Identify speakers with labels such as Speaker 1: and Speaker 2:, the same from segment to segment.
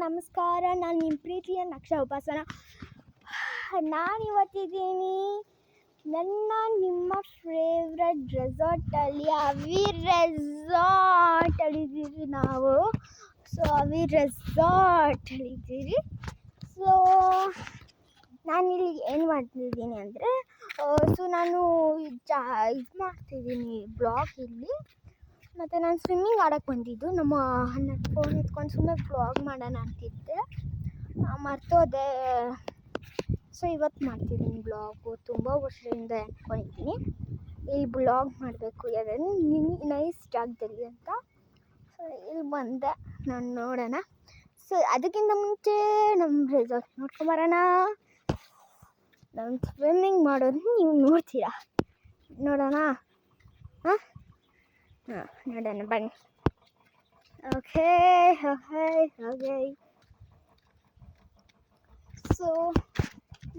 Speaker 1: ನಮಸ್ಕಾರ. ನಾನು ನಿಮ್ಮ ಪ್ರೀತಿಯ ನಕ್ಷ ಉಪಾಸನ. ನಾನಿವತ್ತಿದ್ದೀನಿ ನಿಮ್ಮ ಫೇವ್ರೆಟ್ ರೆಸಾರ್ಟಲ್ಲಿ, ಅವಿ ರೆಸಾರ್ಟಲ್ಲಿದ್ದೀವಿ ನಾವು. ಸೊ ಅವಿ ರೆಸಾರ್ಟಲ್ಲಿದ್ದೀವಿ. ಸೊ ನಾನಿಲ್ಲಿ ಏನು ಮಾಡ್ತಿದ್ದೀನಿ ಅಂದರೆ, ನಾನು ಇದು ಮಾಡ್ತಿದ್ದೀನಿ ಬ್ಲಾಗ್ ಇಲ್ಲಿ. ಮತ್ತು ನಾನು ಸ್ವಿಮ್ಮಿಂಗ್ ಆಡೋಕ್ಕೆ ಬಂದಿದ್ದು. ನಮ್ಮ ಅಣ್ಣ ಫೋನ್ ಎತ್ಕೊಂಡು ಸುಮ್ಮನೆ ಬ್ಲಾಗ್ ಮಾಡೋಣ ಅಂತಿದ್ದೆ, ಮರ್ತೋದೆ. ಸೊ ಇವತ್ತು ಮಾಡ್ತಿದ್ದೀನಿ ಬ್ಲಾಗು. ತುಂಬ ವರ್ಷದಿಂದ ಅಂದ್ಕೊಂಡಿದ್ದೀನಿ ಈ ಬ್ಲಾಗ್ ಮಾಡಬೇಕು ಯಾವ್ದಾದ್ರು ನೈಸ್ ಜಾಗದಲ್ಲಿ ಅಂತ. ಸೊ ಇಲ್ಲಿ ಬಂದೆ ನಾನು, ನೋಡೋಣ. ಸೊ ಅದಕ್ಕಿಂತ ಮುಂಚೆ ನಮ್ಮ ರೆಸಾರ್ಟ್ ನೋಡ್ಕೊಂಬರೋಣ. ನಾನು ಸ್ವಿಮ್ಮಿಂಗ್ ಮಾಡೋದು ನೀವು ನೋಡ್ತೀರಾ, ನೋಡೋಣ. ನೋಡೋಣ ಬನ್ನಿ. ಓಕೆ. ಸೊ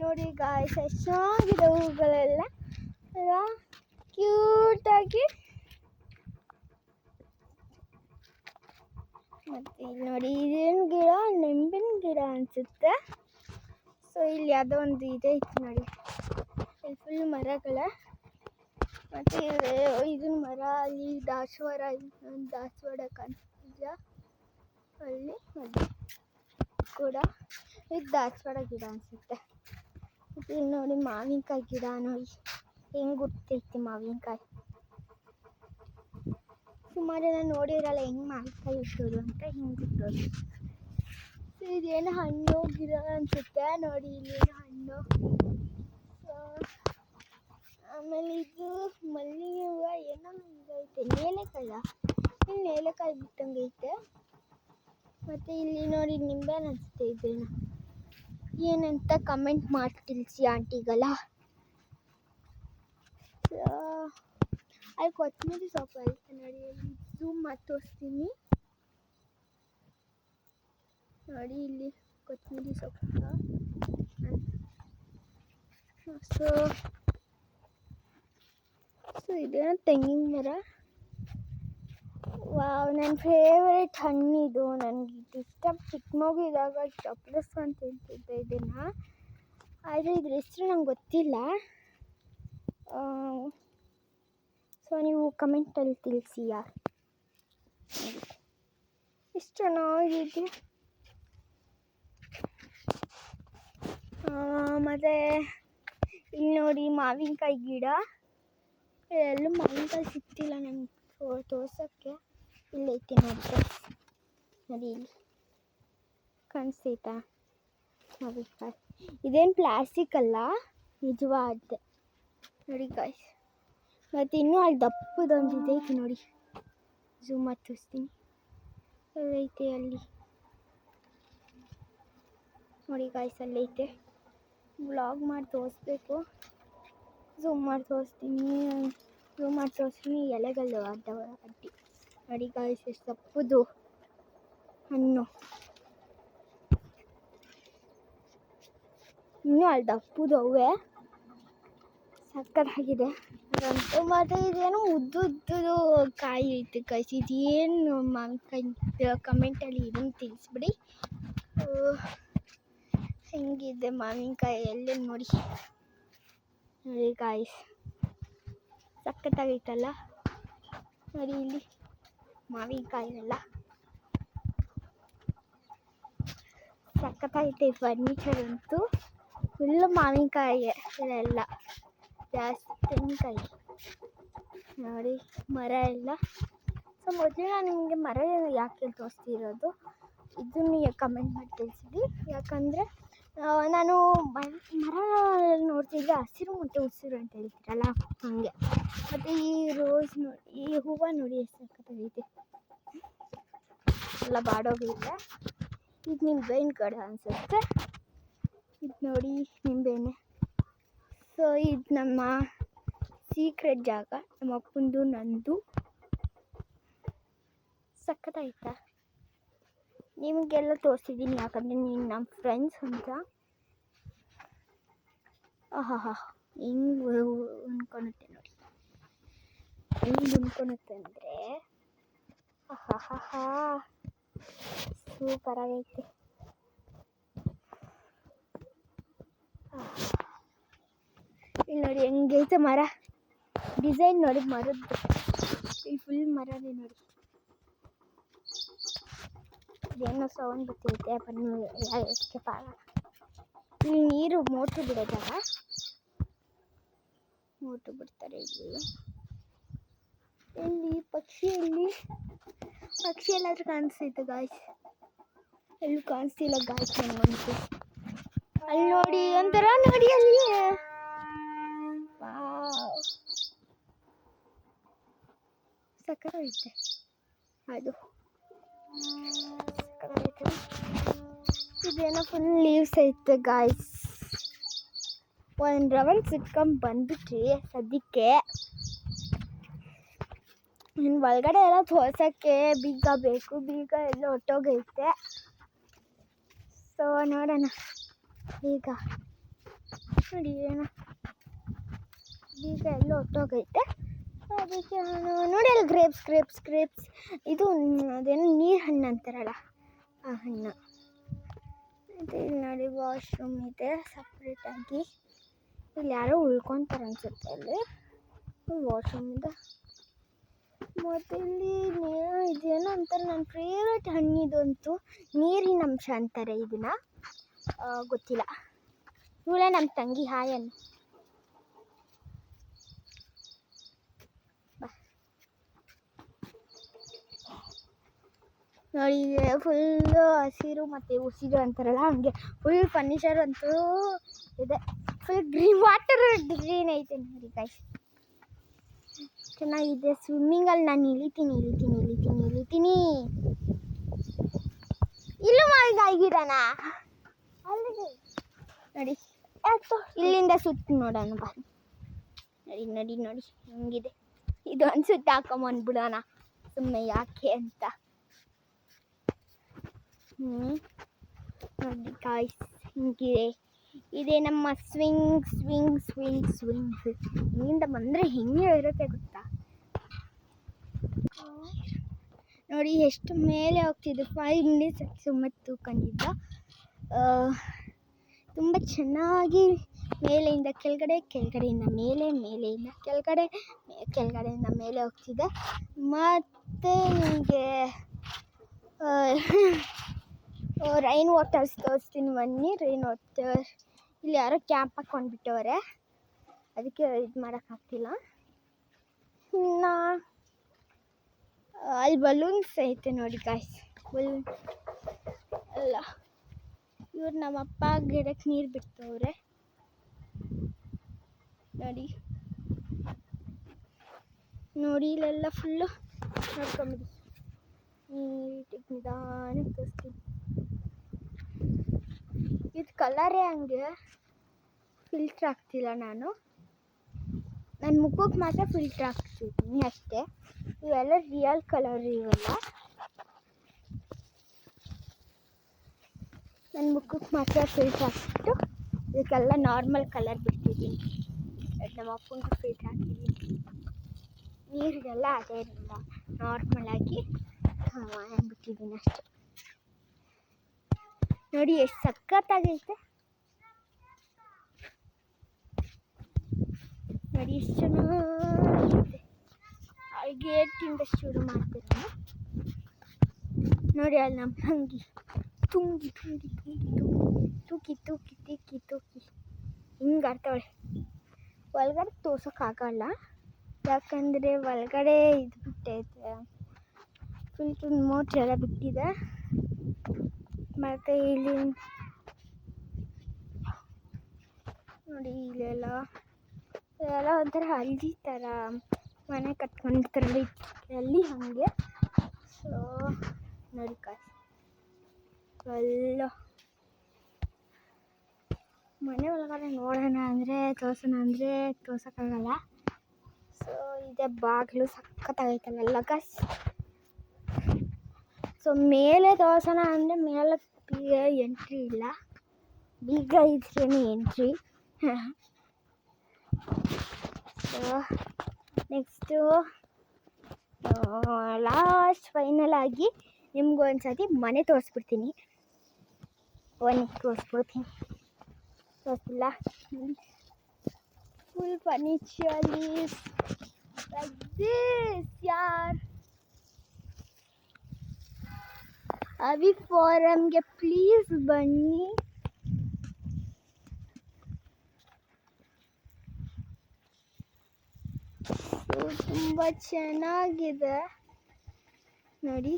Speaker 1: ನೋಡಿ ಗಾಯ್ಸ್, ಎಷ್ಟು ಚೆನ್ನಾಗಿದೆ ಹೂಗಳೆಲ್ಲ ಅಲ್ವಾ, ಕ್ಯೂಟಾಗಿ. ಮತ್ತು ಇಲ್ಲಿ ನೋಡಿ, ಇದೇನು ಗಿಡ, ನಿಂಬೆನ ಗಿಡ ಅನಿಸುತ್ತೆ. ಸೊ ಇಲ್ಲಿ ಯಾವುದೋ ಒಂದು ಇದೆ ಇತ್ತು ನೋಡಿ, ಇಲ್ಲಿ ಫುಲ್ ಮರಗಳ. ಮತ್ತು ಇದನ್ನ ಮರ, ಅಲ್ಲಿ ದಾಸವಾಳ ಕಾಣಿಸ್ತಿಲ್ಲ ಅಲ್ಲಿ ಕೂಡ. ಇದು ದಾಸವಾಳ ಗಿಡ ಅನಿಸುತ್ತೆ. ಮತ್ತು ಇಲ್ಲಿ ನೋಡಿ ಮಾವಿನಕಾಯಿ ಗಿಡ ನೋಡಿ ಹೆಂಗೆ ಗುರ್ತೈತಿ ಮಾವಿನಕಾಯಿ. ಸುಮಾರು ಜನ ನೋಡಿರಲ್ಲ ಹೆಂಗೆ ಮಾವಿನಕಾಯಿ ಇಟ್ಟೋದು ಅಂತ, ಹಿಂಗೆ ಬಿಟ್ಟೋದು. ಸೊ ಇದೇನು ಹಣ್ಣು ಗಿಡ ಅನಿಸುತ್ತೆ ನೋಡಿ, ಇಲ್ಲೇನು ಹಣ್ಣು. ಆಮೇಲೆ ಇದು ಮಲ್ಲಿಗೆ ಹೂವು ಏನೋ ಹಿಂಗೈತೆ, ಇಲ್ಲಿ ನೇಲೆಕಾಯಿ ಬಿಟ್ಟಂಗೆ ಐತೆ. ಮತ್ತು ಇಲ್ಲಿ ನೋಡಿ ನಿಂಬೆಹಣ್ಣು ಅನಿಸುತ್ತೆ. ಇದೇನು ಏನಂತ ಕಮೆಂಟ್ ಮಾಡಿ ತಿಳಿಸಿ ಆಂಟಿಗಲ್ಲ. ಅಲ್ಲಿ ಕೊತ್ತಂಬರಿ ಸೊಪ್ಪು ಐತೆ ನೋಡಿ, ಅಲ್ಲಿ ಝೂಮ್ ಮಾಡಿ ತೋರಿಸ್ತೀನಿ ನೋಡಿ. ಇಲ್ಲಿ ಕೊತ್ತಂಬರಿ ಸೊಪ್ಪು. ಸೊ ಇದೇನೋ ತೆಂಗಿನ ಮರ. ವಾವ್, ನನ್ನ ಫೇವ್ರೆಟ್ ಹಣ್ಣಿದು. ನನಗೆ ಇದು ಇಷ್ಟ. ಚಿಕ್ಕ ಮಗು ಇದ್ದಾಗ ಚಪ್ಲಸ್ ಅಂತ ತಿಂತಿದ್ದೆ ಇದನ್ನು, ಆದರೆ ಇದ್ರ ಹೆಸರು ನಂಗೆ ಗೊತ್ತಿಲ್ಲ. ಸೊ ನೀವು ಕಮೆಂಟಲ್ಲಿ ತಿಳಿಸಿ ಯಾರು. ಇಷ್ಟು ಚೆನ್ನಾಗಿದೆ. ಮತ್ತು ಇಲ್ಲಿ ನೋಡಿ ಮಾವಿನಕಾಯಿ ಗಿಡ. ಎಲ್ಲೂ ಮಾವಿನಕಾಯಿ ಸಿಗ್ತಿಲ್ಲ ನನಗೆ ತೋರ್ಸೋಕ್ಕೆ. ಇಲ್ಲೈತೆ ನೋಡಿ, ಇಲ್ಲಿ ಕಾಣಿಸ್ತೈತಾ ಮಾವಿನಕಾಯಿ. ಇದೇನು ಪ್ಲಾಸ್ಟಿಕ್ ಅಲ್ಲ, ನಿಜವಾದ ನೋಡಿ ಗಾಯ್ಸ್. ಮತ್ತು ಇನ್ನೂ ಅಲ್ಲಿ ದಪ್ಪದೊಂದು ಇದೈತೆ ನೋಡಿ, ಝೂಮ್ ಮಾಡಿ ತೋರಿಸ್ತೀನಿ. ಅಲ್ಲೈತೆ ಅಲ್ಲಿ ನೋಡಿ ಗಾಯ್ಸ್, ಅಲ್ಲೈತೆ. ವ್ಲಾಗ್ ಮಾಡಿ ತೋರಿಸ್ಬೇಕು. ಝೂಮ್ ಮಾಡಿ ತೋರಿಸ್ತೀನಿ ಎಲೆಗಳು ಅಡ್ಡಿ ನೋಡಿ ಗಾಯ್ಸ್, ಎಷ್ಟು ದಪ್ಪದು ಹಣ್ಣು. ಇನ್ನೂ ಅಲ್ಲಿ ದಪ್ಪದು ಅವೇ, ಸಕ್ಕತ್ತಾಗಿದೆ ಅದಂತೂ. ಮತ್ತು ಇದೇನು ಉದ್ದುದ್ದು ಕಾಯಿ ಐತೆ ಗಾಯ್ಸ್. ಇದೇನು ಮಾವಿನಕಾಯಿ ಕಮೆಂಟಲ್ಲಿ ಇದನ್ನು ತಿಳಿಸ್ಬಿಡಿ, ಹೆಂಗಿದೆ ಮಾವಿನಕಾಯಿ ಎಲ್ಲೇ ನೋಡಿ ಗಾಯ್ಸ್, ಸಕ್ಕತ್ತಾಗೈತಲ್ಲ ನೋಡಿ. ಇಲ್ಲಿ ಮಾವಿನಕಾಯಿ ಎಲ್ಲ ಸಕ್ಕತ್ತಾಗೈತೆ. ಫರ್ನಿಚರ್ ಅಂತೂ ಫುಲ್ಲು ಮಾವಿನಕಾಯಿ ಎಲ್ಲ ಜಾಸ್ತಿ. ತೆಂಗಿನಕಾಯಿ ನೋಡಿ, ಮರ ಎಲ್ಲ. ಸೊ ಮೊದಲು ನಾನು ನಿಮಗೆ ಮರ ಯಾಕೆ ತೋರಿಸ್ತಿರೋದು ಇದನ್ನು ಕಮೆಂಟ್ ಮಾಡಿ ತಿಳಿಸಿದ್ವಿ. ಯಾಕಂದರೆ ನಾನು ಮರ ನೋಡ್ತಿದ್ದೆ, ಹಸಿರು ಮತ್ತು ಉಸಿರು ಅಂತ ಹೇಳ್ತೀರಲ್ಲ ಹಾಗೆ. ಮತ್ತು ಈ ರೋಸ್ ನೋಡಿ, ಈ ಹೂವು ನೋಡಿ ಎಷ್ಟು ಸಕ್ಕತ್ತಾಗೈತೆ, ಎಲ್ಲ ಬಾಡೋಗೈತೆ. ಇದು ನಿಂಬೆಹಣ್ಣು ಗಿಡ ಅನಿಸುತ್ತೆ. ಇದು ನೋಡಿ ನಿಂಬೆಹಣ್ಣೆ. ಸೊ ಇದು ನಮ್ಮ ಸೀಕ್ರೆಟ್ ಜಾಗ, ನಮ್ಮ ಅಪ್ಪಂದು ನಂದು. ಸಕ್ಕತ್ತಾಯ್ತಾ, ನಿಮಗೆಲ್ಲ ತೋರಿಸಿದ್ದೀನಿ ಯಾಕಂದರೆ ನೀನು ನಮ್ಮ ಫ್ರೆಂಡ್ಸ್ ಅಂತ. ಹೆಂಗೆ ಹೊಂದ್ಕೊಳುತ್ತೆ ನೋಡಿ, ಹೆಂಗೆ ಹೊಂದ್ಕೊಳುತ್ತೆ ಅಂದರೆ ಸೂಪರಾಗೈತೆ. ಹೆಂಗೈತೆ ಮರ ಡಿಸೈನ್ ನೋಡಿ ಮರದ್ದು. ಇಲ್ಲಿ ಫುಲ್ ಮರನೇ ನೋಡಿ. ಏನೋ ಸೌಂಡ್ ಬರ್ತೈತೆ ಬನ್ನಿ ಎಲ್ಲ ಎಸ್ಕೇಪ್ ಆಗೋಣ. ಇಲ್ಲಿ ನೀರು ಮೋಟ್ರು ಬಿಡೋದಾಗ ಮೋಟ್ರು ಬಿಡ್ತಾರೆ ಇಲ್ಲಿ. ಎಲ್ಲಿ ಪಕ್ಷಿ ಎಲ್ಲಾದ್ರೂ ಕಾಣಿಸ್ತೈತೆ ಗಾಯ್ಸ್? ಎಲ್ಲೂ ಕಾಣಿಸ್ತಿಲ್ಲ ಗಾಯ್ಸ್ ನನಗಂತೂ. ಅಲ್ಲಿ ನೋಡಿ ಒಂಥರ ನೋಡಿ ಅಲ್ಲಿ ಸಕ್ಕತ್ತೈತೆ ಅದು. ಇದೇನೋ ಫುಲ್ ಲೀವ್ಸ್ ಐತೆ ಗಾಯ್ಸ್. ಒಂದು ರೌಂಡ್ ಸುತ್ಕೊಂಡ್ ಬಂದ್ಬಿಟ್ರಿ ಸದ್ಯಕ್ಕೆ. ಇನ್ನು ಒಳಗಡೆ ಎಲ್ಲ ತೋರ್ಸೋಕ್ಕೆ ಬೀಗ ಬೇಕು. ಬೀಗ ಎಲ್ಲ ಹೊಟ್ಟೋಗೈತೆ. ಸೊ ನೋಡೋಣ ಬೀಗ ನೋಡಿ. ಏನೋ ಬೀಗ ಎಲ್ಲ ಹೊಟ್ಟೋಗೈತೆ. ಅದಕ್ಕೆ ನೋಡಿ ಅಲ್ಲಿ ಗ್ರೇಪ್ಸ್ ಇದು ಅದೇನೋ ನೀರು ಹಣ್ಣು ಅಂತಾರಲ್ಲ ಆ ಹಣ್ಣು. ಮತ್ತು ಇಲ್ಲಿ ನೋಡಿ ವಾಶ್ರೂಮ್ ಇದೆ ಸಪ್ರೇಟಾಗಿ. ಇಲ್ಲಿ ಯಾರೋ ಉಳ್ಕೊತಾರೆ ಅನ್ಸುತ್ತೆ ಅಲ್ಲಿ ವಾಶ್ರೂಮ್ ಇದೆ. ಮತ್ತು ಇಲ್ಲಿ ಇದೇನೋ ಅಂತಾರೆ, ನನ್ನ ಫೇವ್ರೇಟ್ ಹಣ್ಣಿದು ಅಂತೂ ನೀರಿನ ಅಂಶ ಅಂತಾರೆ ಇದನ್ನ. ಗೊತ್ತಿಲ್ಲ. ಇವಳೇ ನಮ್ಮ ತಂಗಿ. ಹಾಯನ್ನು ನೋಡಿ ಫುಲ್ಲು ಹಸಿರು ಮತ್ತು ಉಸಿರು ಅಂತಾರಲ್ಲ ಹಂಗೆ ಫುಲ್ ಫರ್ನಿಚರ್ ಅಂತೂ ಇದೆ. ಫುಲ್ ಗ್ರೀನ್ ವಾಟರ್ ಗ್ರೀನ್ ಐತೆ ನೋಡಿ ಗಾಯ್ಸ್. ಚೆನ್ನಾಗಿದೆ. ಸ್ವಿಮ್ಮಿಂಗಲ್ಲಿ ನಾನು ಇಳಿತೀನಿ. ಇಲ್ಲೂ ಮಾಡಿದಾಗಿರೋಣ ಅಲ್ಲಿಗೆ ನೋಡಿ. ಇಲ್ಲಿಂದ ಸುತ್ತ ನೋಡೋಣ ಬಾ. ನೋಡಿ ಹೆಂಗಿದೆ. ಇದು ಒಂದು ಸುತ್ತ ಹಾಕೊಂಬಂದ್ಬಿಡೋಣ ಸುಮ್ಮನೆ ಯಾಕೆ ಅಂತ. ನೋಡಿ ಗಾಯ್ಸ್ ಹಿಂಗಿದೆ. ಇದೇ ನಮ್ಮ ಸ್ವಿಂಗ್. ಇಲ್ಲಿಂದ ಬಂದರೆ ಹೆಂಗೆ ಇರುತ್ತೆ ಗೊತ್ತಾ? ನೋಡಿ ಎಷ್ಟು ಮೇಲೆ ಹೋಗ್ತಿದ್ದು. 5 minutes ಸುಮ್ಮನೆ ತೂಕೊಂಡಿದ್ದ. ತುಂಬ ಚೆನ್ನಾಗಿ ಮೇಲೆಯಿಂದ ಕೆಳಗಡೆಯಿಂದ ಮೇಲೆಯಿಂದ ಕೆಳಗಡೆಯಿಂದ ಮೇಲೆ ಹೋಗ್ತಿದೆ. ಮತ್ತು ನಿಮಗೆ ರೈನ್ ವಾಟರ್ಸ್ ತೋರಿಸ್ತೀನಿ ಬನ್ನಿ. ರೈನ್ ವಾಟರ್ ಇಲ್ಲಿ ಯಾರೋ ಕ್ಯಾಂಪ್ ಹಾಕ್ಕೊಂಡ್ಬಿಟ್ಟವ್ರೆ, ಅದಕ್ಕೆ ಇದು ಮಾಡೋಕ್ಕಾಗ್ತಿಲ್ಲ. ಇನ್ನು ಅಲ್ಲಿ ಬಲೂನ್ಸ್ ಐತೆ ನೋಡಿ ಗಾಯ್ಸ್. ಬಲೂನ್ ಅಲ್ಲ, ಇವ್ರು ನಮ್ಮಪ್ಪ ಗಿಡಕ್ಕೆ ನೀರು ಬಿಡ್ತವ್ರೆ ನೋಡಿ. ಇಲ್ಲೆಲ್ಲ ಫುಲ್ಲು ನೋಡ್ಕೊಂಬಿಡಿ. ನೀಟಾಗಿ ನಿಧಾನಕ್ಕೆ ತೋರಿಸ್ತೀನಿ. ಇದು ಕಲರೇ ಹಂಗೆ, ಫಿಲ್ಟ್ರ್ ಹಾಕ್ತಿಲ್ಲ ನಾನು. ನನ್ನ ಮುಖಕ್ಕೆ ಮಾತ್ರ ಫಿಲ್ಟ್ರ್ ಹಾಕ್ತಿದ್ದೀನಿ ಅಷ್ಟೇ. ಇವೆಲ್ಲ ರಿಯಲ್ ಕಲರ್ ಇವೆಲ್ಲ. ನನ್ನ ಮುಖಕ್ಕೆ ಮಾತ್ರ ಫಿಲ್ಟ್ರ್ ಹಾಕ್ಬಿಟ್ಟು ಇದಕ್ಕೆಲ್ಲ ನಾರ್ಮಲ್ ಕಲರ್ ಬಿಡ್ತಿದ್ದೀನಿ. ನಮ್ಮ ಅಪ್ಪನಿಗೆ ಫಿಲ್ಟ್ರ್ ಹಾಕಿದ್ದೀನಿ. ನೀರಿಗೆಲ್ಲ ಅದೇ ನಾರ್ಮಲಾಗಿ ಬಿಟ್ಟಿದ್ದೀನಿ ಅಷ್ಟೇ. ನೋಡಿ ಎಷ್ಟು ಸಖತ್ತಾಗೈತೆ. ನೋಡಿ ಎಷ್ಟು ಚೆನ್ನಾಗಿದೆ. ಗೇಟಿಂದ ಶುರು ಮಾಡ್ತಿರೋಣ ನೋಡಿ. ಅಲ್ಲಿ ನಮ್ಮ ತಂಗಿ ತೂಕಿ ಹಿಂಗೆ ಆಡ್ತಾವಳೆ. ಒಳಗಡೆ ತೋರ್ಸೋಕ್ಕಾಗಲ್ಲ, ಯಾಕಂದರೆ ಒಳಗಡೆ ಇದು ಬಿಟ್ಟೈತೆ, ಫಿಲ್ಟ್ರ್ ಮೋಟ್ರ್ ಎಲ್ಲ ಬಿಟ್ಟಿದೆ. ಮತ್ತು ಇಲ್ಲಿ ನೋಡಿ ಇಲ್ಲೆಲ್ಲ ಒಂಥರ ಹಳ್ಳಿ ಥರ ಮನೆ ಕಟ್ಕೊಂಡಿರ್ತಾರಲ್ಲ ಅಲ್ಲಿ ಹಾಗೆ. ಸೊ ನೋಡಿ ಎಲ್ಲ ಮನೆ ಒಳಗಡೆ ನೋಡೋಣ ಅಂದರೆ ತೋರ್ಸೋಕ್ಕಾಗಲ್ಲ. ಸೊ ಇದೆ ಬಾಗಿಲು ಸಖತ್ತಾಗೈತಲ್ಲ ಗಾಯ್ಸ್. ಸೊ ಮೇಲೆ ತೋರ್ಸೋಣ ಅಂದರೆ ಮೇಲೆ ಎಂಟ್ರಿ ಇಲ್ಲ, ಬೀಗ ಇದ್ರೇ entry. So next last final ಆಗಿ ನಿಮ್ಗೆ ಒಂದು ಸತಿ ಮನೆ ತೋರಿಸ್ಬಿಡ್ತೀನಿ. ತೋರಿಸ್ಬಿಲ್ಲ full furniture is like this, yaar. ಅವಿ ಫಾರಮ್ಗೆ ಪ್ಲೀಸ್ ಬನ್ನಿ. ತುಂಬ ಚೆನ್ನಾಗಿದೆ ನೋಡಿ.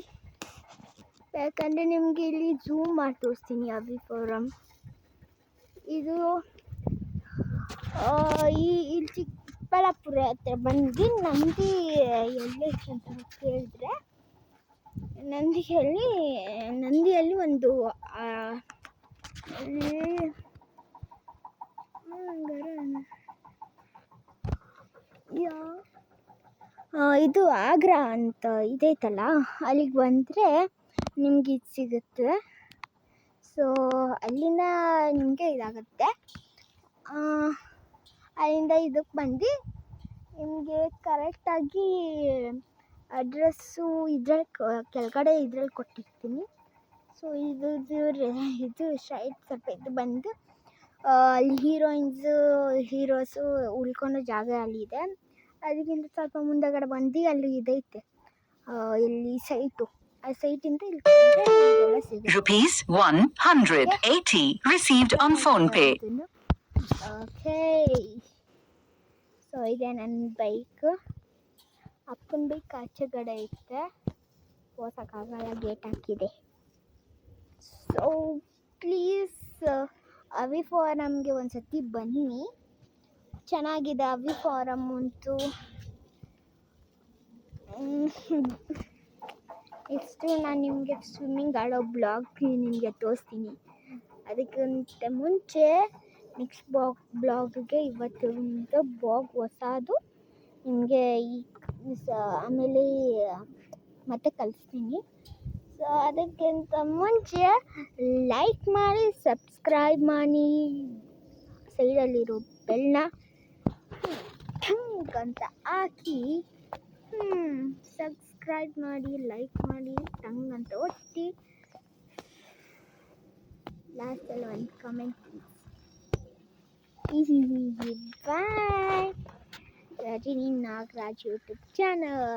Speaker 1: ಯಾಕಂದರೆ ನಿಮಗೆ ಇಲ್ಲಿ ಝೂಮ್ ಮಾಡಿ ತೋರಿಸ್ತೀನಿ. ಅವಿ ಫಾರಮ್ ಇದು ಇಲ್ಲಿ ಚಿಕ್ಕಬಳ್ಳಾಪುರ ಹತ್ರ ಬಂದು ನಂದಿ ಎಲ್ಲೈತೆ ಅಂತ ಕೇಳಿದ್ರೆ ನಂದಿಯಲ್ಲಿ ಒಂದು ಇದು ಆಗ್ರಾ ಅಂತ ಇದೈತಲ್ಲ, ಅಲ್ಲಿಗೆ ಬಂದರೆ ನಿಮ್ಗೆ ಇದು ಸಿಗುತ್ತೆ. ಸೊ ಅಲ್ಲಿಂದ ನಿಮಗೆ ಇದಾಗುತ್ತೆ. ಅಲ್ಲಿಂದ ಇದಕ್ಕೆ ಬಂದು ನಿಮಗೆ ಕರೆಕ್ಟಾಗಿ ಅಡ್ರೆಸ್ಸು ಇದ್ರಲ್ಲಿ ಕೆಳಗಡೆ ಇದ್ರಲ್ಲಿ ಕೊಟ್ಟಿರ್ತೀನಿ. ಸೊ ಇದು ಸ್ಟ್ರೈಟ್ ಸ್ವಲ್ಪ ಇದು ಬಂದು ಅಲ್ಲಿ ಹೀರೋಸು ಉಳ್ಕೊಳ್ಳೋ ಜಾಗ ಅಲ್ಲಿದೆ. ಅದಕ್ಕಿಂತ ಸ್ವಲ್ಪ ಮುಂದಗಡೆ ಬಂದು ಅಲ್ಲಿ ಇದೈತೆ ಇಲ್ಲಿ ಸೈಟು. ಆ ಸೈಟಿಂದ ಇಲ್ಲಿ
Speaker 2: Rupees 180 received on phone pay.
Speaker 1: Okay. So ಇದೆ ನನ್ನ ಬೈಕ್. ಅಪ್ಪನ ಬೈಕ್ ಆಚೆಗಡೆ ಐತೆ, ಹೋಗೋಕ್ಕಾಗಲ್ಲ, ಗೇಟ್ ಹಾಕಿದೆ. ಸೊ ಪ್ಲೀಸ್ ಅವಿ ಫಾರಮ್ಗೆ ಒಂದು ಸತಿ ಬನ್ನಿ, ಚೆನ್ನಾಗಿದೆ ಅವಿ ಫಾರಮ್ ಅಂತೂ. ನೆಕ್ಸ್ಟು ನಾನು ನಿಮಗೆ ಸ್ವಿಮ್ಮಿಂಗ್ ಆಡೋ ಬ್ಲಾಗ್ ನಿಮಗೆ ತೋರಿಸ್ತೀನಿ. ಅದಕ್ಕಿಂತ ಮುಂಚೆ ನೆಕ್ಸ್ಟ್ ಬ್ಲಾಗ್ಗೆ ಇವತ್ತಿಂದ ಬ್ಲಾಗ್ ಹೊಸದು ನಿಮಗೆ ಆಮೇಲೆ ಮತ್ತೆ ಕಳಿಸ್ತೀನಿ. ಸೊ ಅದಕ್ಕಿಂತ ಮುಂಚೆ ಲೈಕ್ ಮಾಡಿ, ಸಬ್ಸ್ಕ್ರೈಬ್ ಮಾಡಿ, ಸೈಡಲ್ಲಿರೋ ಬೆಲ್ನ ಠಂಗ್ ಅಂತ ಹಾಕಿ ಸಬ್ಸ್ಕ್ರೈಬ್ ಮಾಡಿ, ಲೈಕ್ ಮಾಡಿ, ಟಂಗ್ ಅಂತ ಒತ್ತಿ, ಲಾಸ್ಟಲ್ಲಿ ಒಂದು comment please. Bye. Rajani Nagaraj YouTube channel.